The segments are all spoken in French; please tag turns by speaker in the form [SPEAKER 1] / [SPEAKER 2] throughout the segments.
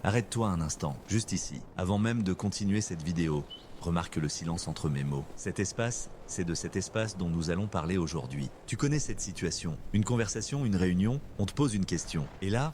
[SPEAKER 1] Arrête-toi un instant, juste ici, avant même de continuer cette vidéo. Remarque le silence entre mes mots. Cet espace, c'est de cet espace dont nous allons parler aujourd'hui. Tu connais cette situation. Une conversation, une réunion, on te pose une question. Et là,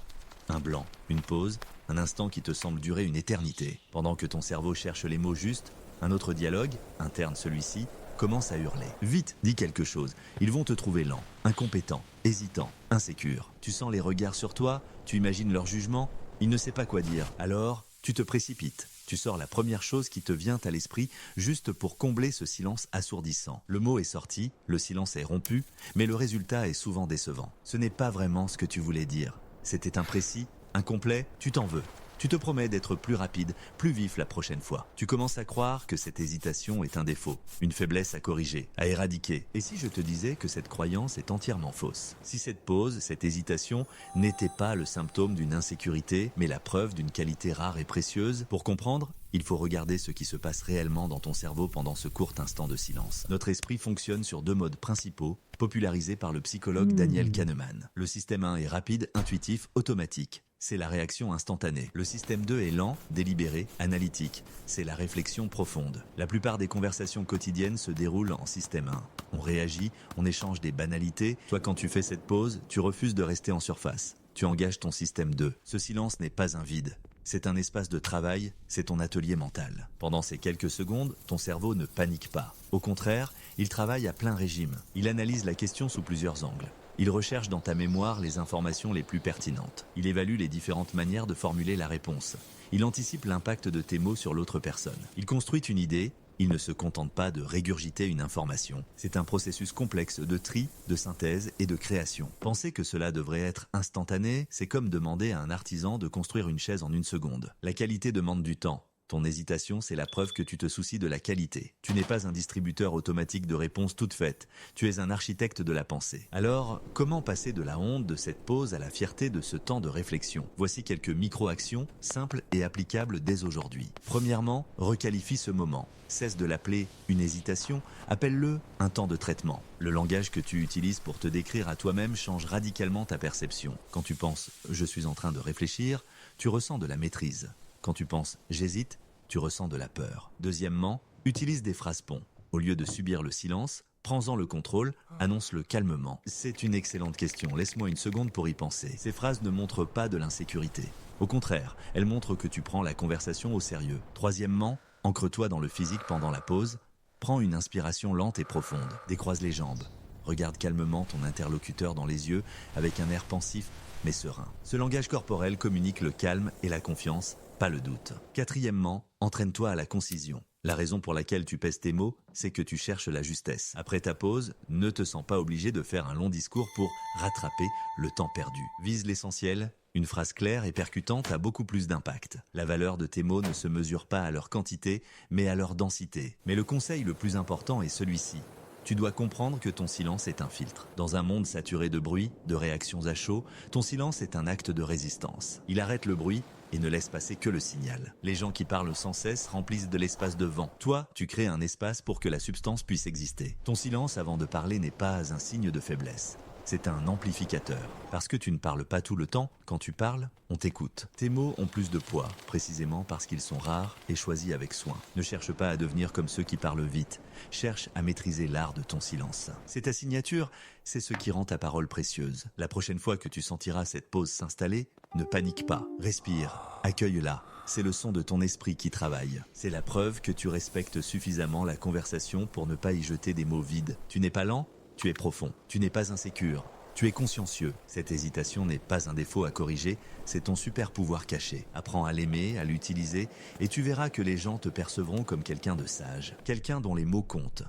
[SPEAKER 1] un blanc, une pause, un instant qui te semble durer une éternité. Pendant que ton cerveau cherche les mots justes, un autre dialogue, interne celui-ci, commence à hurler. Vite, dis quelque chose. Ils vont te trouver lent, incompétent, hésitant, insécure. Tu sens les regards sur toi, tu imagines leur jugement. Il ne sait pas quoi dire. Alors, tu te précipites. Tu sors la première chose qui te vient à l'esprit juste pour combler ce silence assourdissant. Le mot est sorti, le silence est rompu, mais le résultat est souvent décevant. Ce n'est pas vraiment ce que tu voulais dire. C'était imprécis, incomplet, tu t'en veux. Tu te promets d'être plus rapide, plus vif la prochaine fois. Tu commences à croire que cette hésitation est un défaut, une faiblesse à corriger, à éradiquer. Et si je te disais que cette croyance est entièrement fausse? Si cette pause, cette hésitation, n'était pas le symptôme d'une insécurité, mais la preuve d'une qualité rare et précieuse? Pour comprendre, il faut regarder ce qui se passe réellement dans ton cerveau pendant ce court instant de silence. Notre esprit fonctionne sur deux modes principaux, popularisés par le psychologue Daniel Kahneman. Le système 1 est rapide, intuitif, automatique. C'est la réaction instantanée. Le système 2 est lent, délibéré, analytique. C'est la réflexion profonde. La plupart des conversations quotidiennes se déroulent en système 1. On réagit, on échange des banalités. Toi, quand tu fais cette pause, tu refuses de rester en surface. Tu engages ton système 2. Ce silence n'est pas un vide. C'est un espace de travail, c'est ton atelier mental. Pendant ces quelques secondes, ton cerveau ne panique pas. Au contraire, il travaille à plein régime. Il analyse la question sous plusieurs angles. Il recherche dans ta mémoire les informations les plus pertinentes. Il évalue les différentes manières de formuler la réponse. Il anticipe l'impact de tes mots sur l'autre personne. Il construit une idée. Il ne se contente pas de régurgiter une information. C'est un processus complexe de tri, de synthèse et de création. Penser que cela devrait être instantané, c'est comme demander à un artisan de construire une chaise en une seconde. La qualité demande du temps. Ton hésitation, c'est la preuve que tu te soucies de la qualité. Tu n'es pas un distributeur automatique de réponses toutes faites. Tu es un architecte de la pensée. Alors, comment passer de la honte de cette pause à la fierté de ce temps de réflexion? Voici quelques micro-actions simples et applicables dès aujourd'hui. Premièrement, requalifie ce moment. Cesse de l'appeler une hésitation, appelle-le un temps de traitement. Le langage que tu utilises pour te décrire à toi-même change radicalement ta perception. Quand tu penses « je suis en train de réfléchir », tu ressens de la maîtrise. Quand tu penses « j'hésite », tu ressens de la peur. Deuxièmement, utilise des phrases ponts. Au lieu de subir le silence, prends-en le contrôle, annonce-le calmement. C'est une excellente question, laisse-moi une seconde pour y penser. Ces phrases ne montrent pas de l'insécurité. Au contraire, elles montrent que tu prends la conversation au sérieux. Troisièmement, ancre-toi dans le physique pendant la pause. Prends une inspiration lente et profonde. Décroise les jambes. Regarde calmement ton interlocuteur dans les yeux avec un air pensif mais serein. Ce langage corporel communique le calme et la confiance, pas le doute. Quatrièmement, entraîne-toi à la concision. La raison pour laquelle tu pèses tes mots, c'est que tu cherches la justesse. Après ta pause, ne te sens pas obligé de faire un long discours pour rattraper le temps perdu. Vise l'essentiel. Une phrase claire et percutante a beaucoup plus d'impact. La valeur de tes mots ne se mesure pas à leur quantité, mais à leur densité. Mais le conseil le plus important est celui-ci. Tu dois comprendre que ton silence est un filtre. Dans un monde saturé de bruit, de réactions à chaud, ton silence est un acte de résistance. Il arrête le bruit et ne laisse passer que le signal. Les gens qui parlent sans cesse remplissent de l'espace de vent. Toi, tu crées un espace pour que la substance puisse exister. Ton silence avant de parler n'est pas un signe de faiblesse. C'est un amplificateur. Parce que tu ne parles pas tout le temps, quand tu parles, on t'écoute. Tes mots ont plus de poids, précisément parce qu'ils sont rares et choisis avec soin. Ne cherche pas à devenir comme ceux qui parlent vite. Cherche à maîtriser l'art de ton silence. C'est ta signature, c'est ce qui rend ta parole précieuse. La prochaine fois que tu sentiras cette pause s'installer, ne panique pas. Respire, accueille-la. C'est le son de ton esprit qui travaille. C'est la preuve que tu respectes suffisamment la conversation pour ne pas y jeter des mots vides. Tu n'es pas lent? Tu es profond, tu n'es pas insécure, tu es consciencieux. Cette hésitation n'est pas un défaut à corriger, c'est ton super pouvoir caché. Apprends à l'aimer, à l'utiliser, et tu verras que les gens te percevront comme quelqu'un de sage, quelqu'un dont les mots comptent,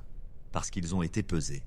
[SPEAKER 1] parce qu'ils ont été pesés.